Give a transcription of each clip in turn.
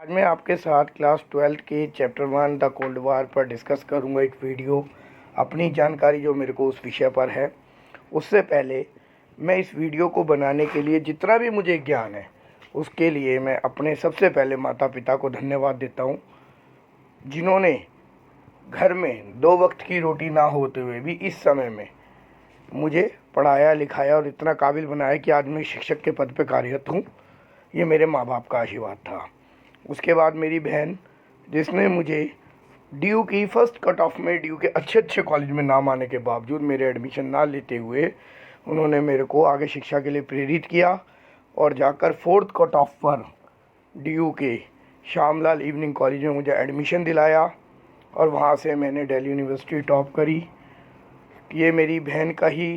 आज मैं आपके साथ क्लास 12 के चैप्टर 1 द कोल्ड वार पर डिस्कस करूंगा एक वीडियो। अपनी जानकारी जो मेरे को उस विषय पर है, उससे पहले मैं इस वीडियो को बनाने के लिए जितना भी मुझे ज्ञान है उसके लिए मैं अपने सबसे पहले माता पिता को धन्यवाद देता हूं, जिन्होंने घर में 2 वक्त की रोटी ना होते हुए भी इस समय में मुझे पढ़ाया लिखाया और इतना काबिल बनाया कि आज मैं शिक्षक के पद पर कार्यरत हूँ। ये मेरे माँ बाप का आशीर्वाद था। उसके बाद मेरी बहन, जिसने मुझे ड्यू की फर्स्ट कट ऑफ में ड्यू के अच्छे कॉलेज में नाम आने के बावजूद मेरे एडमिशन ना लेते हुए उन्होंने मेरे को आगे शिक्षा के लिए प्रेरित किया और जाकर 4th कट ऑफ पर ड्यू के श्यामलाल इवनिंग कॉलेज में मुझे एडमिशन दिलाया और वहाँ से मैंने दिल्ली यूनिवर्सिटी टॉप करी। ये मेरी बहन का ही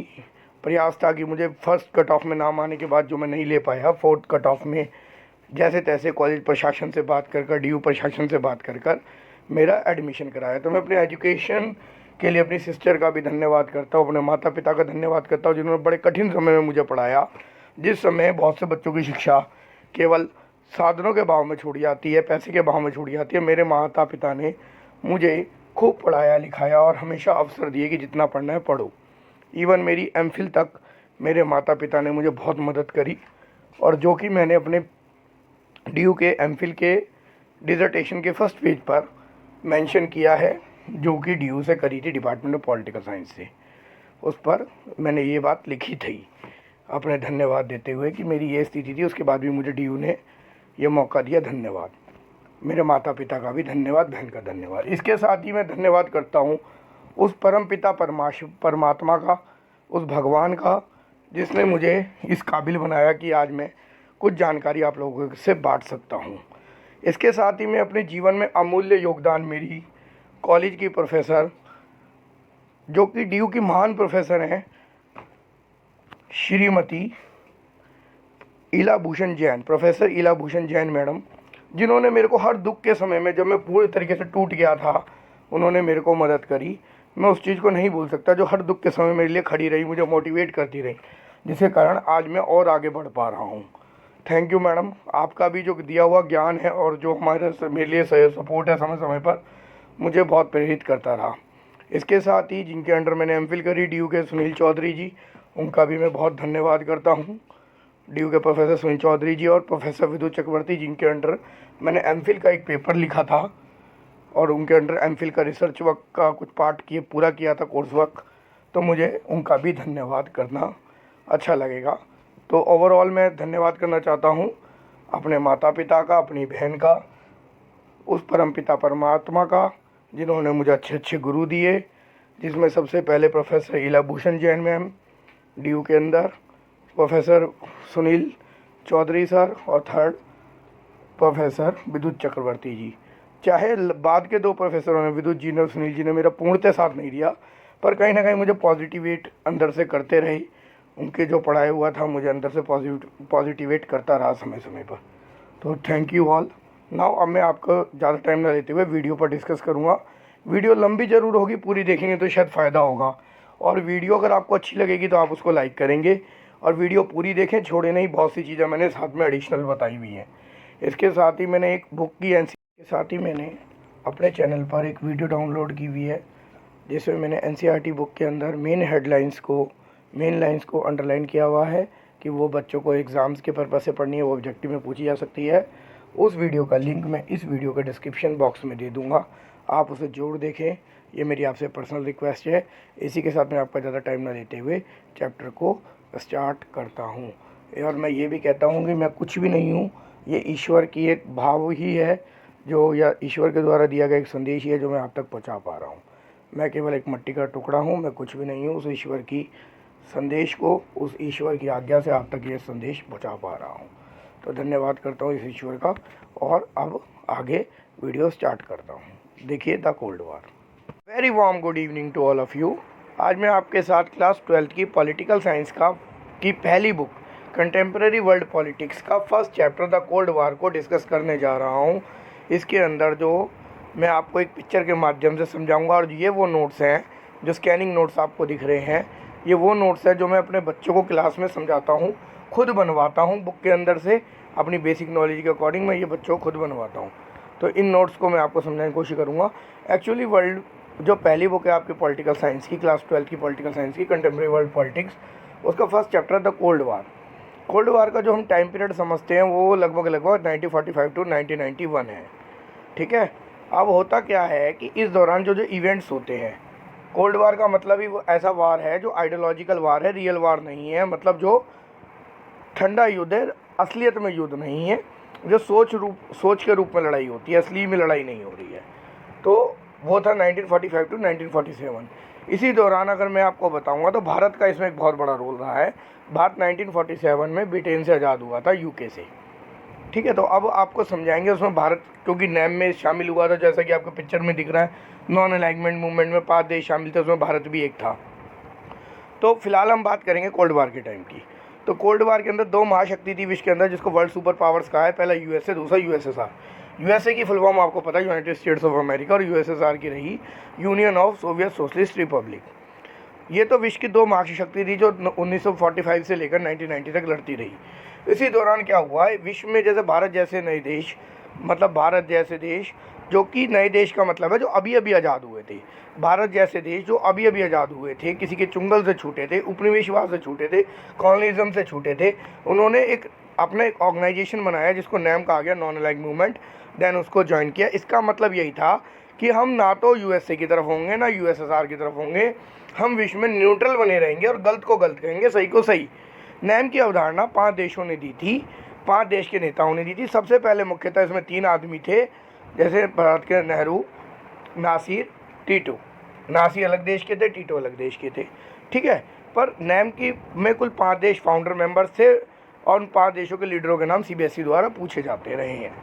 प्रयास था कि मुझे फर्स्ट कट ऑफ में नाम आने के बाद जो मैं नहीं ले पाया, 4th कट ऑफ में जैसे तैसे कॉलेज प्रशासन से बात कर ड्यू प्रशासन से बात कर मेरा एडमिशन कराया। तो मैं अपने एजुकेशन के लिए अपनी सिस्टर का भी धन्यवाद करता हूँ, अपने माता पिता का धन्यवाद करता हूँ, जिन्होंने बड़े कठिन समय में मुझे पढ़ाया। जिस समय बहुत से बच्चों की शिक्षा केवल साधनों के भाव में छूट जाती है, पैसे के भाव में छूट जाती है, मेरे माता पिता ने मुझे खूब पढ़ाया लिखाया और हमेशा अवसर दिए कि जितना पढ़ना है पढ़ो। इवन मेरी एमफिल तक मेरे माता पिता ने मुझे बहुत मदद करी, और जो कि मैंने अपने ड्यू के एमफिल के डिसर्टेशन के फर्स्ट पेज पर मेंशन किया है, जो कि ड्यू से करी थी डिपार्टमेंट ऑफ पॉलिटिकल साइंस से। उस पर मैंने ये बात लिखी थी अपने धन्यवाद देते हुए कि मेरी ये स्थिति थी। उसके बाद भी मुझे ड्यू ने ये मौका दिया। धन्यवाद। मेरे माता पिता का भी धन्यवाद, बहन का धन्यवाद। इसके साथ ही मैं धन्यवाद करता हूँ उस परम पिता परमात्मा का, उस भगवान का, जिसने मुझे इस काबिल बनाया कि आज मैं कुछ जानकारी आप लोगों से बांट सकता हूँ। इसके साथ ही मैं अपने जीवन में अमूल्य योगदान मेरी कॉलेज की प्रोफेसर, जो कि ड्यू की महान प्रोफेसर हैं, श्रीमती इला भूषण जैन, प्रोफेसर इला भूषण जैन मैडम, जिन्होंने मेरे को हर दुख के समय में, जब मैं पूरी तरीके से टूट गया था, उन्होंने मेरे को मदद करी। मैं उस चीज़ को नहीं भूल सकता, जो हर दुख के समय मेरे लिए खड़ी रही, मुझे मोटिवेट करती रही, जिसके कारण आज मैं और आगे बढ़ पा रहा हूँ। Thank you madam. आपका भी जो दिया हुआ ज्ञान है और जो मेरे लिए सपोर्ट है समय समय पर, मुझे बहुत प्रेरित करता रहा। इसके साथ ही जिनके अंडर मैंने एमफिल करी, ड्यू के सुनील चौधरी जी, उनका भी मैं बहुत धन्यवाद करता हूँ। ड्यू के प्रोफेसर सुनील चौधरी जी और प्रोफेसर विदुत चक्रवर्ती, जिनके अंडर मैंने एमफिल का एक पेपर लिखा था और उनके अंडर एमफिल का रिसर्च वर्क का कुछ पार्ट पूरा किया था, कोर्स वर्क। तो मुझे उनका भी धन्यवाद करना अच्छा लगेगा। तो ओवरऑल मैं धन्यवाद करना चाहता हूँ अपने माता पिता का, अपनी बहन का, उस परम पिता परमात्मा का, जिन्होंने मुझे अच्छे गुरु दिए, जिसमें सबसे पहले प्रोफेसर इला भूषण जैन मैम ड्यू के अंदर, प्रोफेसर सुनील चौधरी सर, और थर्ड प्रोफेसर विद्युत चक्रवर्ती जी। चाहे बाद के 2 प्रोफेसरों ने, विद्युत जी ने और सुनील जी ने, मेरा पूर्णतः साथ नहीं दिया, पर कहीं ना कहीं मुझे पॉजिटिवेट अंदर से करते रहे। उनके जो पढ़ाया हुआ था मुझे अंदर से पॉजिटिवेट करता रहा समय समय पर। तो थैंक यू ऑल। नाउ अब मैं आपको ज़्यादा टाइम ना लेते हुए वीडियो पर डिस्कस करूँगा। वीडियो लंबी ज़रूर होगी, पूरी देखेंगे तो शायद फ़ायदा होगा, और वीडियो अगर आपको अच्छी लगेगी तो आप उसको लाइक करेंगे, और वीडियो पूरी देखें, छोड़े नहीं। बहुत सी चीज़ें मैंने साथ में एडिशनल बताई हुई हैं। इसके साथ ही मैंने एक बुक की के साथ ही मैंने अपने चैनल पर एक वीडियो डाउनलोड की हुई है, जिसमें मैंने एनसीईआरटी बुक के अंदर मेन लाइंस को अंडरलाइन किया हुआ है कि वो बच्चों को एग्ज़ाम्स के पर्पज़ से पढ़नी है, वो ऑब्जेक्टिव में पूछी जा सकती है। उस वीडियो का लिंक मैं इस वीडियो के डिस्क्रिप्शन बॉक्स में दे दूँगा, आप उसे ज़रूर देखें। ये मेरी आपसे पर्सनल रिक्वेस्ट है। इसी के साथ मैं आपका ज़्यादा टाइम ना लेते हुए चैप्टर को स्टार्ट करता हूँ। और मैं ये भी कहता हूँ कि मैं कुछ भी नहीं हूँ, ये ईश्वर की एक भाव ही है, जो या ईश्वर के द्वारा दिया गया एक संदेश ही है, जो मैं आप तक पहुँचा पा रहा हूँ। मैं केवल एक मिट्टी का टुकड़ा हूँ, मैं कुछ भी नहीं हूँ। उस ईश्वर की संदेश को, उस ईश्वर की आज्ञा से आप तक ये संदेश पहुँचा पा रहा हूँ। तो धन्यवाद करता हूँ इस ईश्वर का, और अब आगे वीडियो स्टार्ट करता हूँ। देखिए the cold war. Very warm good evening to all of you. आज मैं आपके साथ क्लास 12 की पॉलिटिकल साइंस की पहली बुक कंटेम्प्रेरी वर्ल्ड पॉलिटिक्स का फर्स्ट चैप्टर द कोल्ड वार को डिस्कस करने जा रहा हूँ। इसके अंदर जो मैं आपको एक पिक्चर के माध्यम से समझाऊंगा, और ये वो नोट्स हैं जो स्कैनिंग नोट्स आपको दिख रहे हैं, ये वो नोट्स हैं जो मैं अपने बच्चों को क्लास में समझाता हूँ, खुद बनवाता हूँ बुक के अंदर से, अपनी बेसिक नॉलेज के अकॉर्डिंग मैं ये बच्चों को खुद बनवाता हूँ। तो इन नोट्स को मैं आपको समझाने की कोशिश करूँगा। एक्चुअली वर्ल्ड जो पहली बुक है आपकी पॉलिटिकल साइंस की, क्लास 12 की पॉलिटिकल साइंस की, कंटेम्प्रेरी वर्ल्ड पॉलिटिक्स, उसका first chapter the cold war. Cold war का जो हम टाइम पीरियड समझते हैं वो लगभग 1945 टू 1991 है। ठीक है। अब होता क्या है कि इस दौरान जो इवेंट्स होते हैं, कोल्ड वार का मतलब ही वो ऐसा वार है जो आइडियोलॉजिकल वार है, रियल वार नहीं है। मतलब जो ठंडा युद्ध है, असलियत में युद्ध नहीं है, जो सोच के रूप में लड़ाई होती है, असली में लड़ाई नहीं हो रही है। तो वो था 1945 टू 1947। इसी दौरान अगर मैं आपको बताऊंगा तो भारत का इसमें एक बहुत बड़ा रोल रहा है। भारत 1947 में ब्रिटेन से आज़ाद हुआ था, यूके से। ठीक है। तो अब आपको समझाएंगे उसमें भारत क्योंकि नैम में शामिल हुआ था, जैसा कि आपको पिक्चर में दिख रहा है। नॉन अलाइनमेंट मूवमेंट में 5 देश शामिल थे, उसमें भारत भी एक था। तो फिलहाल हम बात करेंगे कोल्ड वार के टाइम की। तो कोल्ड वार के अंदर 2 महाशक्ति थी विश्व के अंदर, जिसको वर्ल्ड सुपर पावर्स कहा है। पहला यूएसए, दूसरा यूएसएसआर। यूएसए की फुल फॉर्म आपको पता है यूनाइटेड स्टेट्स ऑफ अमेरिका, और यूएसएसआर की रही union of Soviet socialist Republic. ये तो विश्व की 2 महाशक्ति थी जो 1945 से लेकर 1990 तक लड़ती रही। इसी दौरान क्या हुआ है, विश्व में जैसे भारत जैसे नए देश, मतलब भारत जैसे देश जो कि नए देश का मतलब है जो अभी अभी आज़ाद हुए थे। भारत जैसे देश जो अभी अभी आज़ाद हुए थे, किसी के चुंगल से छूटे थे, उपनिवेशवाद से छूटे थे, कॉलोनिज्म से छूटे थे, उन्होंने अपना एक ऑर्गेनाइजेशन बनाया जिसको नैम कहा गया, नॉन अलाइन्ड मूवमेंट। देन उसको ज्वाइन किया। इसका मतलब यही था कि हम ना तो यूएसए की तरफ होंगे ना यूएसएसआर की तरफ होंगे, हम विश्व में न्यूट्रल बने रहेंगे और गलत को गलत कहेंगे, सही को सही। नैम की अवधारणा 5 देशों ने दी थी, 5 देश के नेताओं ने दी थी। सबसे पहले मुख्यतः इसमें 3 आदमी थे, जैसे भारत के नेहरू, नासिर, टीटो। नासिर अलग देश के थे, टीटो अलग देश के थे। ठीक है। पर नैम की में कुल 5 देश फाउंडर मेंबर्स थे और उन 5 देशों के लीडरों के नाम सीबीएसई द्वारा पूछे जाते रहे हैं।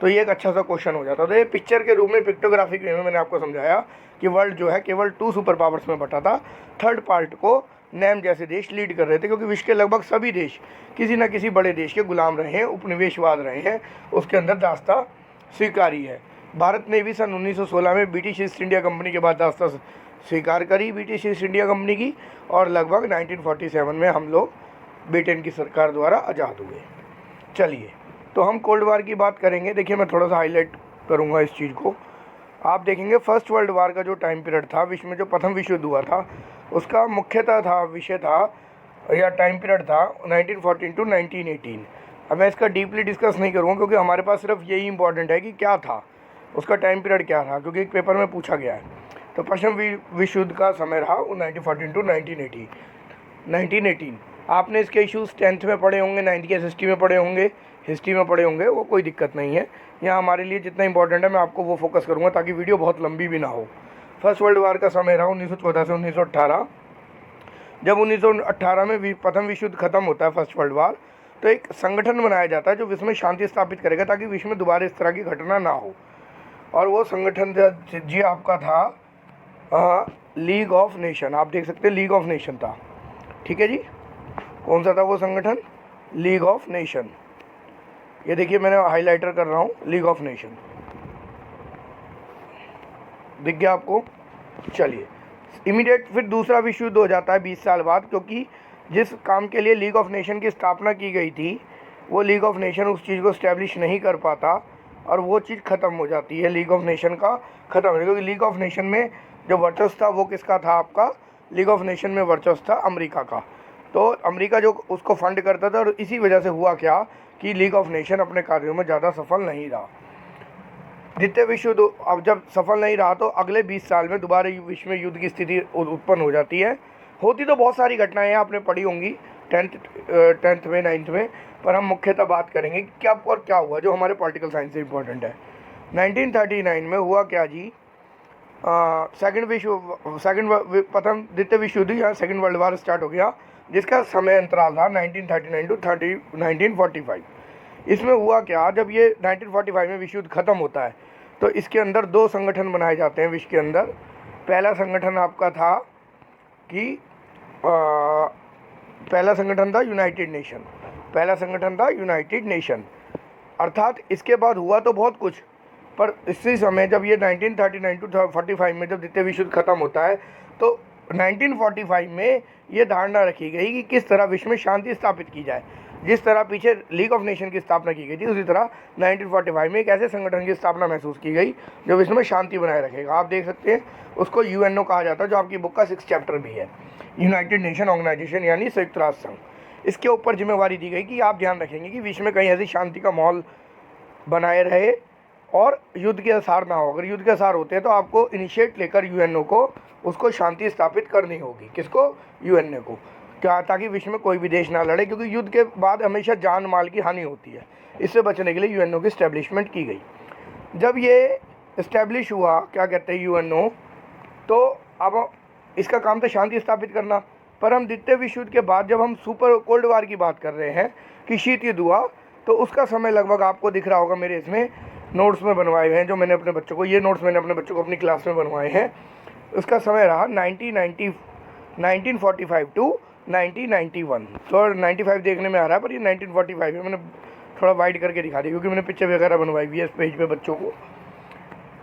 तो ये एक अच्छा सा क्वेश्चन हो जाता था। ये पिक्चर के रूप में, पिक्टोग्राफिक वे में मैंने आपको समझाया कि वर्ल्ड जो है केवल 2 सुपर पावर्स में बटा था। थर्ड पार्ट को नैम जैसे देश लीड कर रहे थे, क्योंकि विश्व के लगभग सभी देश किसी न किसी बड़े देश के गुलाम रहे हैं, उपनिवेशवाद रहे हैं, उसके अंदर दास्ता स्वीकारी है। भारत ने भी सन 1916 में ब्रिटिश ईस्ट इंडिया कंपनी के बाद दास्ता स्वीकार करी ब्रिटिश ईस्ट इंडिया कंपनी की, और लगभग 1947 में हम लोग ब्रिटेन की सरकार द्वारा आज़ाद हुए। चलिए, तो हम कोल्ड वार की बात करेंगे। देखिए, मैं थोड़ा सा हाईलाइट करूंगा इस चीज़ को। आप देखेंगे फर्स्ट वर्ल्ड वार का जो टाइम पीरियड था, विश्व में जो प्रथम विश्व युद्ध हुआ था, उसका मुख्यतः था विषय था या टाइम पीरियड था 1914 टू 1918। अब मैं इसका डीपली डिस्कस नहीं करूँगा क्योंकि हमारे पास सिर्फ यही इंपॉर्टेंट है कि क्या था उसका टाइम पीरियड, क्या था, क्योंकि एक पेपर में पूछा गया है। तो प्रथम विश्व युद्ध का समय रहा 1914 टू 1918। आपने इसके इश्यूज़ 10th में पढ़े होंगे, 9th के हिस्ट्री में पढ़े होंगे, वो कोई दिक्कत नहीं है। यहाँ हमारे लिए जितना इंपॉर्टेंट है मैं आपको वो फोकस करूँगा ताकि वीडियो बहुत लंबी भी ना हो। फर्स्ट वर्ल्ड वार का समय रहा 1914 से 1918। जब 1918 में प्रथम विश्व युद्ध खत्म होता है, फर्स्ट वर्ल्ड वार, तो एक संगठन बनाया जाता है जो विश्व में शांति स्थापित करेगा ताकि विश्व में दोबारा इस तरह की घटना ना हो। और वो संगठन जी आपका था लीग ऑफ नेशन। आप देख सकते हैं लीग ऑफ नेशन था। ठीक है जी, कौन सा था वो संगठन? League of nation. ये देखिए, मैंने हाइलाइटर कर रहा हूँ, लीग ऑफ नेशन दिख गया आपको। चलिए, इमीडिएट फिर दूसरा विश्व युद्ध हो जाता है 20 साल बाद, क्योंकि जिस काम के लिए लीग ऑफ नेशन की स्थापना की गई थी वो लीग ऑफ नेशन उस चीज़ को इस्टेब्लिश नहीं कर पाता और वो चीज़ ख़त्म हो जाती है। लीग ऑफ नेशन का ख़त्म है, क्योंकि लीग ऑफ नेशन में जो वर्चस्व था वो किसका था? आपका लीग ऑफ नेशन में वर्चस्व था अमेरिका का। तो अमेरिका जो उसको फंड करता था, और इसी वजह से हुआ क्या कि लीग ऑफ नेशन अपने कार्यों में ज़्यादा सफल नहीं रहा। द्वितीय विश्व युद्ध अब जब सफल नहीं रहा तो अगले 20 साल में दोबारा विश्व में युद्ध की स्थिति उत्पन्न हो जाती है। होती तो बहुत सारी घटनाएं आपने पढ़ी होंगी 10th में 9th में, पर हम मुख्यतः बात करेंगे कि क्या और क्या हुआ जो हमारे पॉलिटिकल साइंस से इम्पोर्टेंट है। 1939 में हुआ क्या जी? द्वितीय विश्व युद्ध या सेकेंड वर्ल्ड वार स्टार्ट हो गया, जिसका समय अंतराल था 1939 टू 1945। इसमें हुआ क्या, जब ये 1945 में विश्व युद्ध खत्म होता है तो इसके अंदर 2 संगठन बनाए जाते हैं विश्व के अंदर। पहला संगठन आपका था कि पहला संगठन था यूनाइटेड नेशन। अर्थात इसके बाद हुआ तो बहुत कुछ, पर इसी समय जब ये 1939 टू 45 में जब द्वितीय विश्व युद्ध खत्म होता है तो 1945 में ये धारणा रखी गई कि किस तरह विश्व में शांति स्थापित की जाए। जिस तरह पीछे लीग ऑफ नेशन की स्थापना की गई थी, उसी तरह 1945 में एक ऐसे संगठन की स्थापना महसूस की गई जो विश्व में शांति बनाए रखेगा। आप देख सकते हैं उसको यूएनओ कहा जाता है, जो आपकी बुक का 6 चैप्टर भी है, यूनाइटेड नेशन ऑर्गेनाइजेशन यानी संयुक्त राष्ट्र संघ। इसके ऊपर जिम्मेवारी दी गई कि आप ध्यान रखेंगे कि विश्व में कहीं ऐसी शांति का माहौल बनाए रहे और युद्ध के आसार ना हो। अगर युद्ध के आसार होते हैं तो आपको इनिशिएट लेकर यूएनओ को उसको शांति स्थापित करनी होगी। किसको? यूएनओ को। क्या? ताकि विश्व में कोई भी देश ना लड़े, क्योंकि युद्ध के बाद हमेशा जान माल की हानि होती है। इससे बचने के लिए यूएनओ की इस्टेब्लिशमेंट की गई। जब ये इस्टेब्लिश हुआ, क्या कहते हैं, यूएनओ, तो अब इसका काम था शांति स्थापित करना। पर हम द्वितीय विश्व युद्ध के बाद जब हम सुपर कोल्ड वार की बात कर रहे हैं कि शीत युद्ध हुआ, तो उसका समय लगभग आपको दिख रहा होगा, मेरे इसमें नोट्स में बनवाए हुए हैं जो मैंने अपने बच्चों को, ये नोट्स मैंने अपने बच्चों को अपनी क्लास में बनवाए हैं। उसका समय रहा 1945 टू 1991। तो 95 देखने में आ रहा है, पर ये 1945 है। मैंने थोड़ा वाइड करके दिखा दिया क्योंकि मैंने पिक्चर वगैरह बनवाई हुई है इस पेज पे बच्चों को।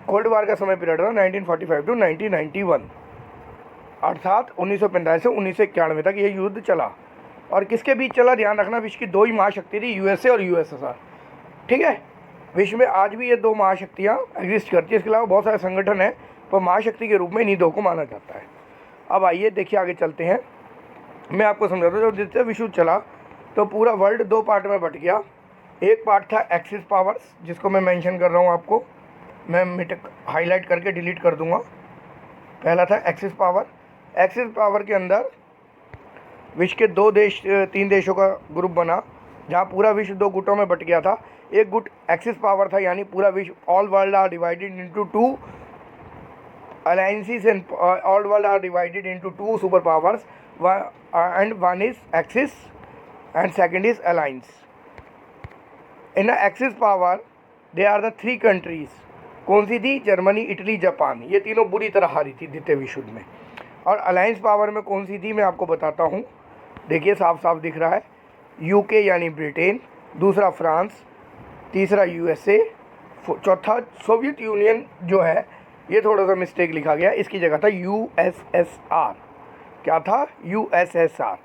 कोल्ड वार का समय पीरियड था 1945 टू 1991, अर्थात 1945 से 1991 तक ये युद्ध चला। और किसके बीच चला? ध्यान रखना, विश्व की 2 ही महाशक्ति थी, यूएसए और यूएसएसआर। ठीक है, विश्व में आज भी ये 2 महाशक्तियाँ एग्जिस्ट करती है। इसके अलावा बहुत सारे संगठन हैं, पर महाशक्ति के रूप में इन्हीं 2 को माना जाता है। अब आइए देखिए, आगे चलते हैं। मैं आपको समझाता हूँ। जब द्वितीय विश्व युद्ध चला तो पूरा वर्ल्ड 2 पार्ट में बट गया। एक पार्ट था एक्सिस पावर्स, जिसको मैं मेंशन कर रहा हूँ आपको, मैं हाईलाइट करके डिलीट कर दूंगा। पहला था एक्सिस पावर। एक्सिस पावर के अंदर विश्व के 3 देशों का ग्रुप बना, जहाँ पूरा विश्व 2 गुटों में बट गया था। एक गुट एक्सिस पावर था, यानी पूरा विश्व, all world are divided into 2 alliances and all world are divided into 2 superpowers, and one is Axis and second is Alliance. In the Axis power there are the 3 countries. कौन सी थी? Germany, Italy, Japan. ये तीनों बुरी तरह हारी थी द्वितीय विश्व युद्ध में। और अलायंस पावर में कौन सी थी, मैं आपको बताता हूँ। देखिए साफ साफ दिख रहा है, यूके यानी ब्रिटेन, दूसरा फ्रांस, तीसरा यूएसए, चौथा सोवियत यूनियन जो है, ये थोड़ा सा मिस्टेक लिखा गया, इसकी जगह था यूएसएसआर। क्या था? यूएसएसआर।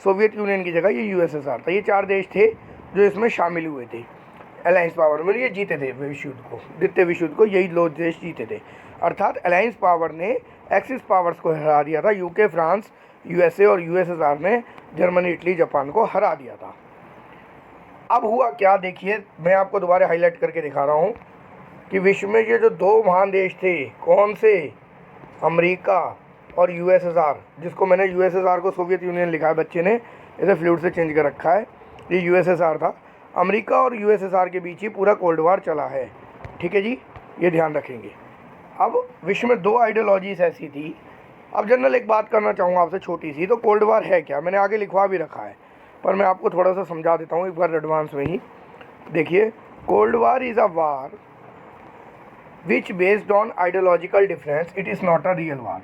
सोवियत यूनियन की जगह ये यूएसएसआर था। ये 4 देश थे जो इसमें शामिल हुए थे अलायंस पावर में। ये जीते थे विश्व युद्ध को, द्वितीय विश्व युद्ध को यही लोग देश जीते थे। अर्थात अलायंस पावर ने एक्सिस पावर्स को हरा दिया था। यूके, फ्रांस, यूएसए और यूएसएसआर ने जर्मनी, इटली, जापान को हरा दिया था। अब हुआ क्या, देखिए मैं आपको दोबारा हाईलाइट करके दिखा रहा हूँ कि विश्व में ये जो 2 महान देश थे, कौन से? अमेरिका और यूएसएसआर, जिसको मैंने यूएसएसआर को सोवियत यूनियन लिखा है, बच्चे ने इसे फ्लूइड से चेंज कर रखा है, ये यूएसएसआर था। अमेरिका और यूएसएसआर के बीच ही पूरा कोल्ड वार चला है। ठीक है जी, ये ध्यान रखेंगे। अब विश्व में 2 आइडियोलॉजीज ऐसी थी। अब जनरल एक बात करना चाहूँगा आपसे छोटी सी, तो कोल्ड वार है क्या? मैंने आगे लिखवा भी रखा है, पर मैं आपको थोड़ा सा समझा देता हूँ एक बार एडवांस में ही। देखिए, cold war is a war which based on ideological difference, it is not a real war.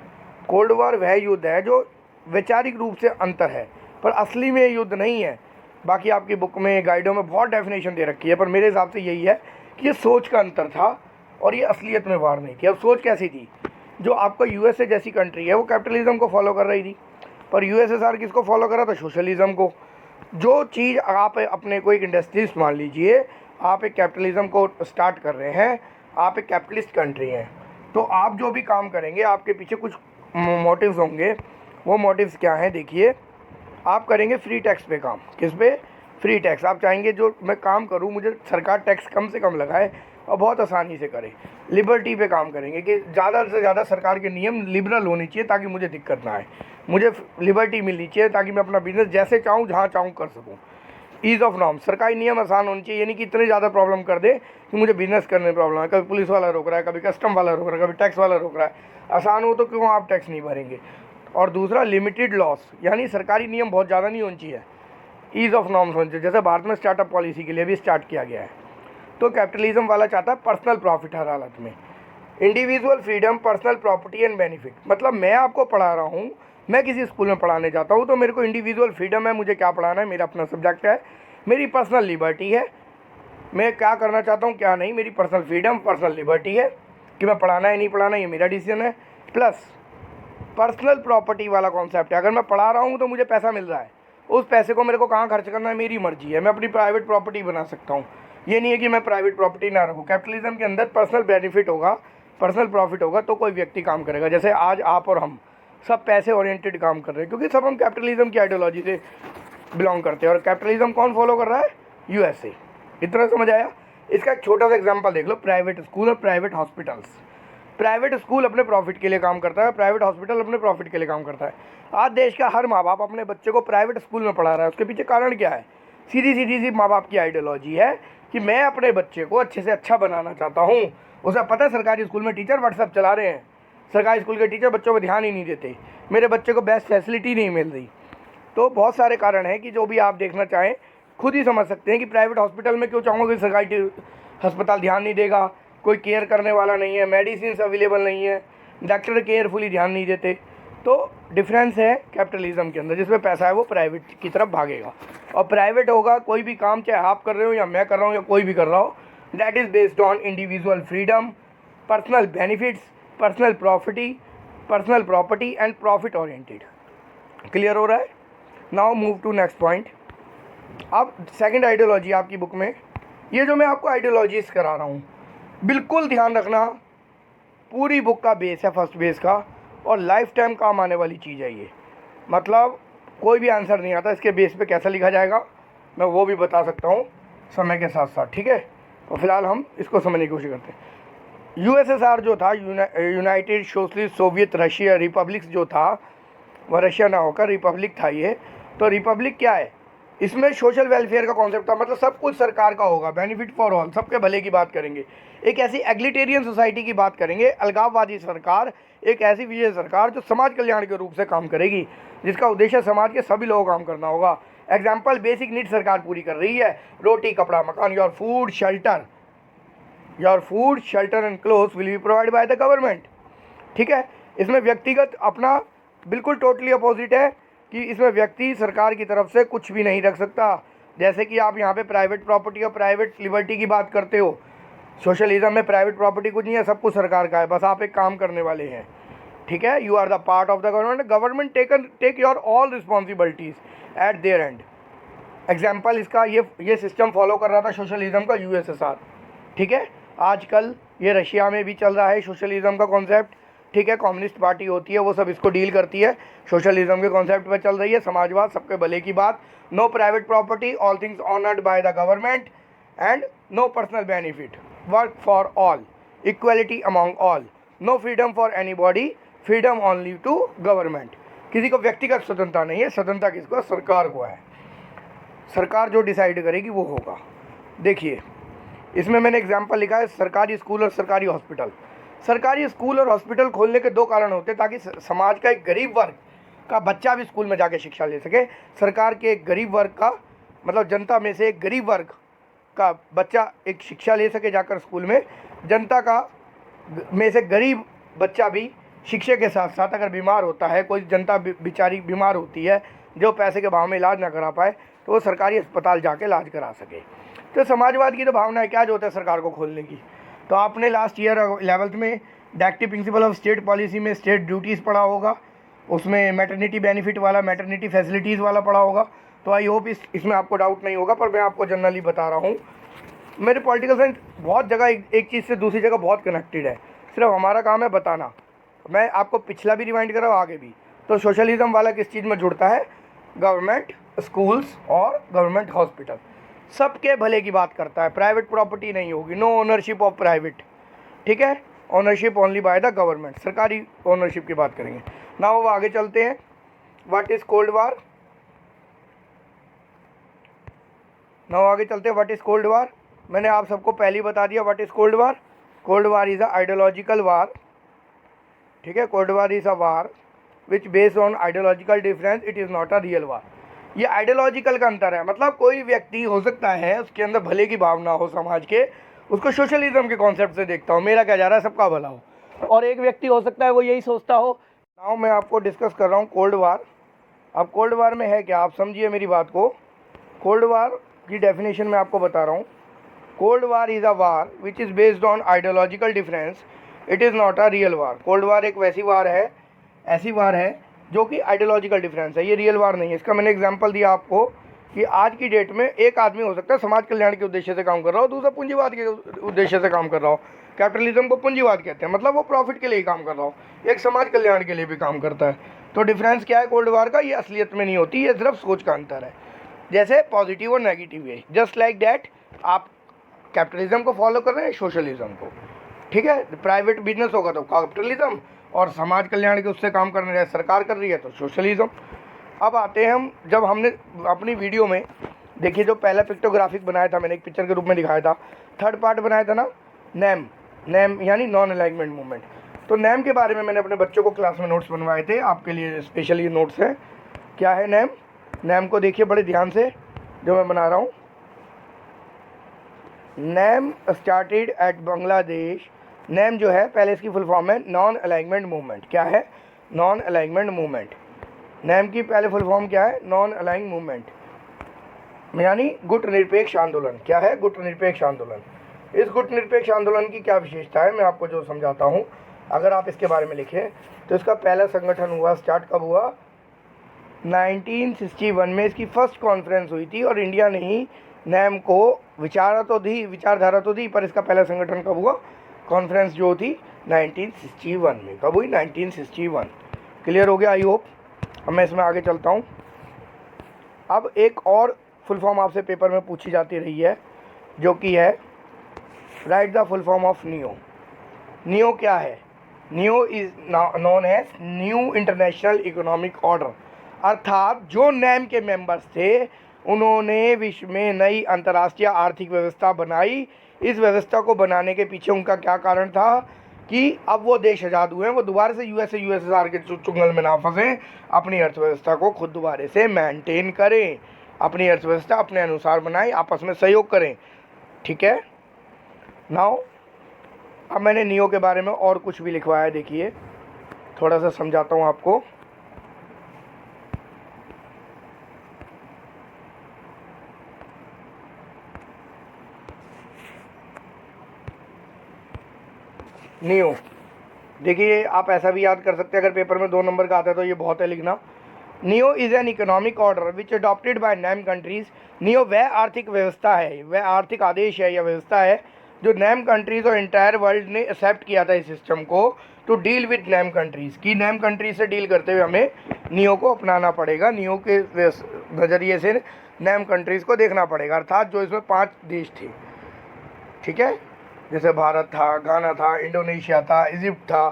Cold वार वह युद्ध है जो वैचारिक रूप से अंतर है, पर असली में युद्ध नहीं है। बाकी आपकी बुक में, गाइडों में बहुत डेफिनेशन दे रखी है, पर मेरे हिसाब से यही है कि ये सोच का अंतर था और ये असलियत में वार नहीं थी। अब सोच कैसी थी? जो आपका यूएसए जैसी कंट्री है वो कैपिटलिज्म को फॉलो कर रही थी, पर यूएसएसआर किसको फॉलो कर रहा था? सोशलिज्म को। जो चीज़ आप अपने को एक इंडस्ट्रीज मान लीजिए, आप एक कैपिटलिज्म को स्टार्ट कर रहे हैं, आप एक कैपिटलिस्ट कंट्री हैं, तो आप जो भी काम करेंगे आपके पीछे कुछ मोटिव्स होंगे। वो मोटिव्स क्या हैं? देखिए, आप करेंगे फ्री टैक्स पे काम। किस पे? Free tax. आप चाहेंगे जो मैं काम करूं मुझे सरकार टैक्स कम से कम लगाए और बहुत आसानी से करे। लिबर्टी पे काम करेंगे कि ज़्यादा से ज़्यादा सरकार के नियम लिबरल होने चाहिए ताकि मुझे दिक्कत ना आए, मुझे लिबर्टी मिलनी चाहिए ताकि मैं अपना बिजनेस जैसे चाहूँ जहाँ चाहूँ कर सकूँ। ईज़ ऑफ नॉर्म, सरकारी नियम आसान होने चाहिए, यानी कि इतने ज़्यादा प्रॉब्लम कर दे कि मुझे बिजनेस करने में प्रॉब्लम है। कभी पुलिस वाला रोक रहा है, कभी कस्टम वाला रोक रहा है, कभी टैक्स वाला रोक रहा है। आसान हो तो क्यों आप टैक्स नहीं भरेंगे? और दूसरा लिमिटेड लॉस, यानी सरकारी नियम बहुत ज़्यादा नहीं होने चाहिए, ईज़ ऑफ नॉर्म्स होने चाहिए। जैसे भारत में स्टार्टअप पॉलिसी के लिए भी स्टार्ट किया गया है। तो कैपिटलिज्म वाला चाहता है पर्सनल प्रॉफिट हर हालत में। Individual freedom, personal property and benefit, मतलब मैं आपको पढ़ा रहा हूँ, मैं किसी स्कूल में पढ़ाने जाता हूँ तो मेरे को इंडिविजुअल फ्रीडम है, मुझे क्या पढ़ाना है, मेरा अपना सब्जेक्ट है, मेरी पर्सनल लिबर्टी है, मैं क्या करना चाहता हूँ क्या नहीं, मेरी पर्सनल फ्रीडम, पर्सनल लिबर्टी है कि मैं पढ़ाना है नहीं पढ़ाना, ये मेरा डिसीजन है। प्लस पर्सनल प्रॉपर्टी वाला कॉन्सेप्ट है, अगर मैं पढ़ा रहा हूँ तो मुझे पैसा मिल रहा है उस पैसे को मेरे को कहाँ खर्च करना है मेरी मर्जी है, मैं अपनी प्राइवेट प्रॉपर्टी बना सकता हूँ। ये नहीं है कि मैं प्राइवेट प्रॉपर्टी ना रखूँ। कैपिटलिज्म के अंदर पर्सनल बेनिफिट होगा, पर्सनल प्रॉफिट होगा तो कोई व्यक्ति काम करेगा। जैसे आज आप और हम सब पैसे ओरिएंटेड काम कर रहे हैं क्योंकि सब हम कैपिटलिज्म की आइडियोलॉजी से बिलोंग करते हैं। और कैपिटलिज्म कौन फॉलो कर रहा है? यूएसए। इतना समझ आया? इसका एक छोटा सा एग्जांपल देख लो, प्राइवेट स्कूल और प्राइवेट हॉस्पिटल्स। प्राइवेट स्कूल अपने प्रॉफिट के लिए काम करता है, प्राइवेट हॉस्पिटल अपने प्रॉफिट के लिए काम करता है। आज देश का हर माँ बाप अपने बच्चे को प्राइवेट स्कूल में पढ़ा रहा है। उसके पीछे कारण क्या है? सीधी सीधी सी माँ बाप की आइडियोलॉजी है कि मैं अपने बच्चे को अच्छे से अच्छा बनाना चाहता हूँ। उसे पता है सरकारी स्कूल में टीचर व्हाट्सएप चला रहे हैं, सरकारी स्कूल के टीचर बच्चों पर ध्यान ही नहीं देते, मेरे बच्चे को बेस्ट फैसिलिटी नहीं मिल रही। तो बहुत सारे कारण हैं कि जो भी आप देखना चाहें खुद ही समझ सकते हैं कि प्राइवेट हॉस्पिटल में क्यों चाहूँगा कि सरकारी अस्पताल ध्यान नहीं देगा, कोई केयर करने वाला नहीं है, मेडिसिन अवेलेबल नहीं है, डॉक्टर केयरफुली ध्यान नहीं देते। तो डिफरेंस है कैपिटलिज्म के अंदर, जिसमें पैसा है वो प्राइवेट की तरफ भागेगा। और प्राइवेट होगा कोई भी काम, चाहे आप कर रहे हो या मैं कर रहा हूँ या कोई भी कर रहा हो, that is based on individual freedom, personal benefits, personal property and profit oriented. Clear हो रहा है? Now move to next point. अब सेकंड आइडियोलॉजी आपकी बुक में, ये जो मैं आपको आइडियोलॉजीज करा रहा हूँ, बिल्कुल ध्यान रखना, पूरी बुक का बेस है, फर्स्ट बेस का, और लाइफ टाइम काम आने वाली चीज़ है ये। मतलब कोई भी आंसर नहीं आता इसके बेस पे कैसा लिखा जाएगा मैं वो भी बता सकता हूँ समय के साथ साथ, ठीक है। तो फिलहाल हम इसको समझने की कोशिश करते हैं। यूएसएसआर जो था, United socialist Soviet Russia republics जो था, वह रशिया ना होकर रिपब्लिक था ये। तो रिपब्लिक क्या है? इसमें सोशल वेलफेयर का कॉन्सेप्ट था, मतलब सब कुछ सरकार का होगा, बेनिफिट फॉर ऑल, सबके भले की बात करेंगे। एक ऐसी एग्लिटेरियन सोसाइटी की बात करेंगे, अलगाववादी सरकार, एक ऐसी विजय सरकार जो समाज कल्याण के रूप से काम करेगी, जिसका उद्देश्य समाज के सभी लोगों को काम करना होगा। एग्जाम्पल, बेसिक नीड सरकार पूरी कर रही है, रोटी कपड़ा मकान, your food shelter and clothes will be provide by the government, ठीक है। इसमें व्यक्तिगत अपना बिल्कुल टोटली अपोजिट है कि इसमें व्यक्ति सरकार की तरफ से कुछ भी नहीं रख सकता। जैसे कि आप यहाँ पे प्राइवेट प्रॉपर्टी और प्राइवेट लिबर्टी की बात करते हो, सोशलिज्म में प्राइवेट प्रॉपर्टी कुछ नहीं है, सब कुछ सरकार का है, बस आप एक काम करने वाले हैं, ठीक है। You are the part of the government take your all responsibilities at their end. Example इसका ये सिस्टम फॉलो कर रहा था सोशलिज्म का यूएसएसआर, ठीक है। आजकल ये रशिया में भी चल रहा है सोशलिज्म का कॉन्सेप्ट, ठीक है। कम्युनिस्ट पार्टी होती है वो सब इसको डील करती है, सोशलिज्म के कॉन्सेप्ट पे चल रही है, समाजवाद, सबके भले की बात, no private property, all things honoured by the government and no personal benefit, work for all, equality among all, no freedom for anybody, freedom only to government. किसी को व्यक्तिगत स्वतंत्रता नहीं है, स्वतंत्रता किसको? सरकार को है। सरकार जो डिसाइड करेगी वो होगा। देखिए इसमें मैंने एग्जाम्पल लिखा है, सरकारी स्कूल और सरकारी हॉस्पिटल। सरकारी स्कूल और हॉस्पिटल खोलने के दो कारण होते हैं, ताकि समाज का एक गरीब वर्ग का बच्चा भी स्कूल में जाके शिक्षा ले सके। सरकार के एक गरीब वर्ग का, मतलब जनता में से एक गरीब वर्ग का बच्चा एक शिक्षा ले सके जाकर स्कूल में। जनता का में से गरीब बच्चा भी शिक्षा के साथ साथ अगर बीमार होता है, कोई जनता बेचारी बीमार होती है जो पैसे के भाव में इलाज ना करा पाए, तो वो सरकारी अस्पताल जाके इलाज करा सके। तो समाजवाद की तो भावना है क्या जो होता है सरकार को खोलने की। तो आपने लास्ट ईयर 11th में directive principle of state policy में स्टेट ड्यूटीज़ पढ़ा होगा, उसमें मैटरनिटी बेनिफिट वाला, मैटरनिटी फैसिलिटीज़ वाला पढ़ा होगा। तो आई होप इसमें आपको डाउट नहीं होगा, पर मैं आपको जनरली बता रहा हूँ। मेरे पॉलिटिकल साइंस बहुत जगह एक चीज़ से दूसरी जगह बहुत कनेक्टेड है, सिर्फ हमारा काम है बताना। मैं आपको पिछला भी रिमाइंड कर रहा हूँ, आगे भी। तो सोशलिज्म वाला किस चीज़ में जुड़ता है? गवर्नमेंट स्कूल्स और गवर्नमेंट हॉस्पिटल, सबके भले की बात करता है। प्राइवेट प्रॉपर्टी नहीं होगी, नो ओनरशिप ऑफ प्राइवेट, ठीक है, ownership only by the government, सरकारी ओनरशिप की बात करेंगे। ना वो आगे चलते हैं। What is cold war? ना आगे चलते हैं। What is cold war? मैंने आप सबको पहले ही बता दिया what is cold war. Cold war is a ideological war, ठीक है। Cold war is a war which based on ideological difference, it is not a real war. ये आइडियोलॉजिकल का अंतर है, मतलब कोई व्यक्ति हो सकता है उसके अंदर भले की भावना हो समाज के, उसको सोशलिज्म के कॉन्सेप्ट से देखता हो, मेरा क्या जा रहा है सबका भला हो। और एक व्यक्ति हो सकता है वो यही सोचता हो। नाउ मैं आपको डिस्कस कर रहा हूँ कोल्ड वार। अब कोल्ड वार में है क्या, आप समझिए मेरी बात को। कोल्ड वार की डेफिनेशन मैं आपको बता रहा हूँ। Cold war is a war which is based on ideological difference, it is not a real war. Cold वार एक वैसी वार है, ऐसी वार है जो कि आइडियोलॉजिकल डिफरेंस है, ये रियल वार नहीं है। इसका मैंने एग्जांपल दिया आपको कि आज की डेट में एक आदमी हो सकता है समाज कल्याण के उद्देश्य से काम कर रहा हो, दूसरा पूंजीवाद के उद्देश्य से काम कर रहा हो। कैपिटलिज्म को पूंजीवाद कहते हैं, मतलब वो प्रॉफिट के लिए ही काम कर रहा हो, एक समाज कल्याण के लिए भी काम करता है। तो डिफरेंस क्या है कोल्ड वार का? ये असलियत में नहीं होती, ये सिर्फ सोच का अंतर है। जैसे पॉजिटिव और negative way, just like that आप कैपिटलिज्म को फॉलो कर रहे हैं, सोशलिज्म को, ठीक है। प्राइवेट बिजनेस होगा तो कैपिटलिज्म, और समाज कल्याण के उससे काम करने रहे सरकार कर रही है तो सोशलिज्म। अब आते हैं हम, जब हमने अपनी वीडियो में देखिए जो पहला पिक्टोग्राफिक बनाया था, मैंने एक पिक्चर के रूप में दिखाया था, थर्ड पार्ट बनाया था ना, नैम यानी नॉन अलाइनमेंट मूवमेंट। तो नैम के बारे में मैंने अपने बच्चों को क्लास में नोट्स बनवाए थे, आपके लिए स्पेशल ये नोट्स हैं। क्या है नैम? नैम को देखिए बड़े ध्यान से जो मैं बना रहा हूँ। NAM started at Bangladesh. NAM जो है पहले इसकी फुल फॉर्म है नॉन अलाइनमेंट मूवमेंट। क्या है? Non alignment movement. नैम की पहले फुल फॉर्म क्या है? नॉन अलाइन मूवमेंट, यानी गुट निरपेक्ष आंदोलन। क्या है? गुट निरपेक्ष आंदोलन। इस गुट निरपेक्ष आंदोलन की क्या विशेषता है मैं आपको जो समझाता हूँ। अगर आप इसके बारे में लिखें तो इसका पहला संगठन हुआ, स्टार्ट कब हुआ? 1961 में इसकी फर्स्ट कॉन्फ्रेंस हुई थी, और इंडिया ने ही नैम को विचारधारा तो दी, पर इसका पहला संगठन कब हुआ? कॉन्फ्रेंस जो थी 1961 में। कब हुई? 1961। क्लियर हो गया आई होप। अब मैं इसमें आगे चलता हूँ। अब एक और फुल फॉर्म आपसे पेपर में पूछी जाती रही है, जो कि है right the full form of NIEO. NIEO क्या है? NIEO is known as new international economic order, अर्थात जो नैम के मेंबर्स थे उन्होंने विश्व में नई अंतर्राष्ट्रीय आर्थिक व्यवस्था बनाई। इस व्यवस्था को बनाने के पीछे उनका क्या कारण था कि अब वो देश आज़ाद हुए हैं, वो दोबारा से यूएसएसआर के चुंगल में ना फंसें, अपनी अर्थव्यवस्था को खुद दोबारा से मेंटेन करें, अपनी अर्थव्यवस्था अपने अनुसार बनाएं, आपस में सहयोग करें। ठीक है। नाउ अब मैंने नियो के बारे में और कुछ भी लिखवाया है, देखिए थोड़ा सा समझाता हूँ आपको। नियो देखिए, आप ऐसा भी याद कर सकते हैं, अगर पेपर में 2 नंबर का आता है तो ये बहुत है लिखना। NIEO is an economic order which adopted by NAM countries. NIEO वह आर्थिक व्यवस्था है, वह आर्थिक आदेश है या व्यवस्था है जो नैम कंट्रीज़ और इंटायर वर्ल्ड ने एक्सेप्ट किया था इस सिस्टम को, to deal with NAM countries, की नैम कंट्रीज से डील करते हुए हमें नियो को अपनाना पड़ेगा। नियो के नज़रिए से नैम कंट्रीज़ को देखना पड़ेगा, अर्थात जो इसमें 5 देश थे, ठीक है, जैसे भारत था, घाना था, इंडोनेशिया था, इजिप्ट था।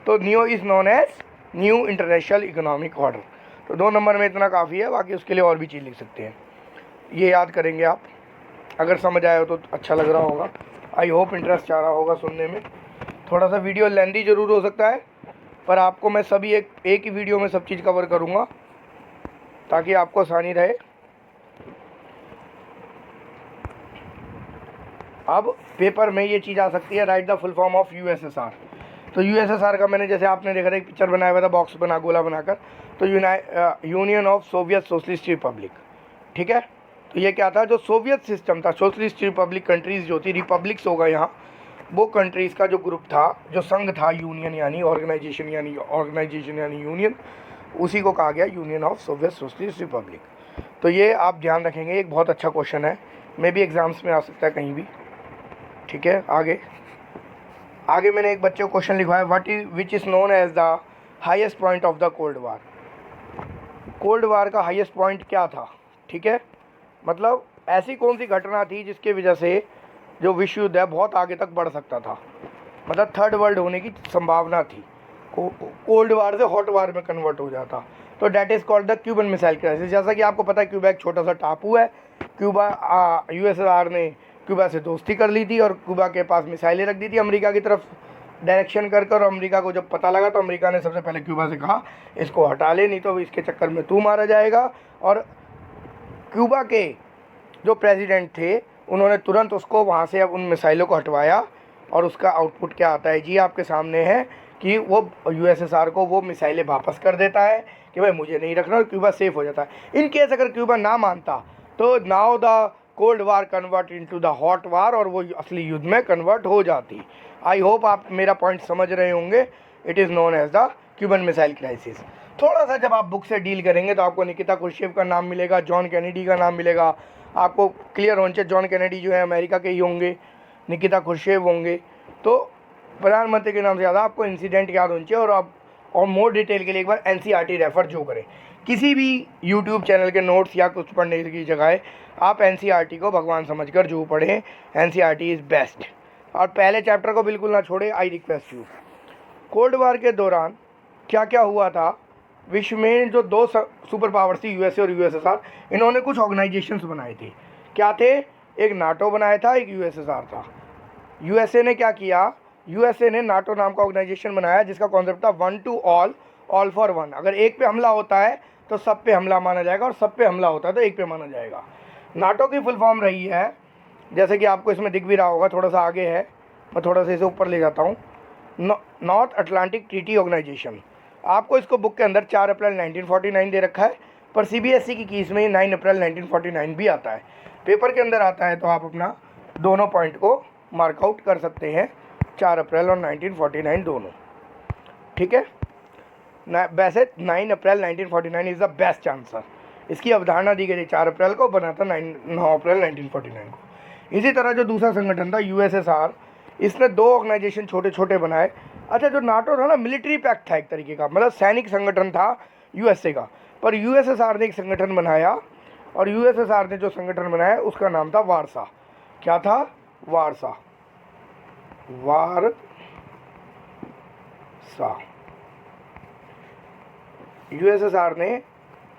तो NIEO is known as new international economic order. तो 2 नंबर में इतना काफ़ी है, बाकी उसके लिए और भी चीज़ लिख सकते हैं। ये याद करेंगे आप, अगर समझ आए हो तो अच्छा लग रहा होगा। आई होप इंटरेस्ट आ रहा होगा सुनने में। थोड़ा सा वीडियो लेंदी ज़रूर हो सकता है, पर आपको मैं सभी एक ही वीडियो में सब चीज़ कवर करूँगा ताकि आपको आसानी रहे। अब पेपर में ये चीज़ आ सकती है, right the full form of USSR. तो यूएसएसआर का मैंने जैसे आपने देखा था एक पिक्चर बनाया हुआ था, बॉक्स बना गोला बनाकर, तो union of Soviet socialist Republic. ठीक है। तो ये क्या था? जो सोवियत सिस्टम था, सोशलिस्ट रिपब्लिक कंट्रीज़ जो थी, रिपब्लिक्स होगा यहाँ, वो कंट्रीज़ का जो ग्रुप था, जो संघ था, यूनियन यानी ऑर्गेनाइजेशन यानी यूनियन, उसी को कहा गया union of Soviet socialist Republic. तो ये आप ध्यान रखेंगे, एक बहुत अच्छा क्वेश्चन है, मे भी एग्जाम्स में आ सकता है कहीं भी। ठीक है। आगे मैंने एक बच्चे को क्वेश्चन लिखवाया, which is known as the highest point of the cold war. Cold war का हाईएस्ट पॉइंट क्या था? ठीक है, मतलब ऐसी कौन सी घटना थी जिसके वजह से जो विश्व युद्ध है बहुत आगे तक बढ़ सकता था, मतलब थर्ड वर्ल्ड होने की संभावना थी, कोल्ड वार से हॉट वार में कन्वर्ट हो जाता। तो that is called the Cuban missile crisis. जैसा कि आपको पता है, क्यूबा एक छोटा सा टापू है। क्यूबा यूएसएसआर ने क्यूबा से दोस्ती कर ली थी और क्यूबा के पास मिसाइलें रख दी थी अमेरिका की तरफ डायरेक्शन कर। और अमेरिका को जब पता लगा तो अमेरिका ने सबसे पहले क्यूबा से कहा इसको हटा ले, नहीं तो इसके चक्कर में तू मारा जाएगा। और क्यूबा के जो प्रेसिडेंट थे उन्होंने तुरंत उसको वहाँ से अब उन मिसाइलों को हटवाया, और उसका आउटपुट क्या आता है जी आपके सामने है कि वो यूएसएसआर को वो मिसाइलें वापस कर देता है कि भाई मुझे नहीं रखना, और क्यूबा सेफ हो जाता है। इन केस अगर क्यूबा ना मानता तो now the cold war convert into the hot war, और वो असली युद्ध में कन्वर्ट हो जाती। आई होप आप मेरा पॉइंट समझ रहे होंगे। It is known as the Cuban missile crisis. थोड़ा सा जब आप बुक से डील करेंगे तो आपको निकिता क्रुश्चेव का नाम मिलेगा, जॉन कैनेडी का नाम मिलेगा। आपको क्लियर होना चाहिए जॉन कैनेडी जो है अमेरिका के ही होंगे, निकिता क्रुश्चेव होंगे। तो प्रधानमंत्री के नाम से ज़्यादा आपको इंसिडेंट याद होना चाहिए। और आप और मोर डिटेल के लिए एक बार एनसीईआरटी रेफर जो करें, किसी भी यूट्यूब चैनल के नोट्स या कुछ पढ़ने की जगह आप एनसीईआरटी को भगवान समझकर जो पढ़ें, एनसीईआरटी इज़ बेस्ट। और पहले चैप्टर को बिल्कुल ना छोड़े, I request you. Cold war के दौरान क्या क्या हुआ था विश्व में, जो दो सुपर पावर्स थी यूएसए और यूएसएसआर, इन्होंने कुछ ऑर्गेनाइजेशंस बनाए थे। क्या थे? एक नाटो बनाया था, एक यूएसएसआर था। यूएसए ने क्या किया, यूएसए ने नाटो नाम का ऑर्गेनाइजेशन बनाया जिसका कॉन्सेप्ट था one two all, all for one. अगर एक पे हमला होता है तो सब पे हमला माना जाएगा, और सब पे हमला होता है तो एक पे माना जाएगा। नाटो की फुल फॉर्म रही है, जैसे कि आपको इसमें दिख भी रहा होगा, थोड़ा सा आगे है, मैं थोड़ा सा इसे ऊपर ले जाता हूँ, नॉर्थ अटलांटिक ट्रीटी ऑर्गेनाइजेशन। आपको इसको बुक के अंदर 4 अप्रैल 1949 दे रखा है, पर सीबीएसई की कीस में 9 अप्रैल 1949 भी आता है। पेपर के अंदर आता है तो आप अपना दोनों पॉइंट को मार्कआउट कर सकते हैं, 4 अप्रैल और 1949 दोनों। ठीक है, वैसे 9 अप्रैल 1949 इज़ द बेस्ट आंसर। इसकी अवधारणा दी गई थी 4 अप्रैल को, बना था 9 अप्रैल 1949 को। इसी तरह जो दूसरा संगठन था यूएसएसआर, इसने 2 ऑर्गेनाइजेशन छोटे छोटे बनाए। अच्छा, जो नाटो था ना, मिलिट्री पैक्ट था एक तरीके का, मतलब सैनिक संगठन था यूएसए का, पर यूएसएसआर ने एक संगठन बनाया, और यूएसएसआर ने जो संगठन बनाया उसका नाम था वारसा। क्या था? वारसा। यूएसएसआर ने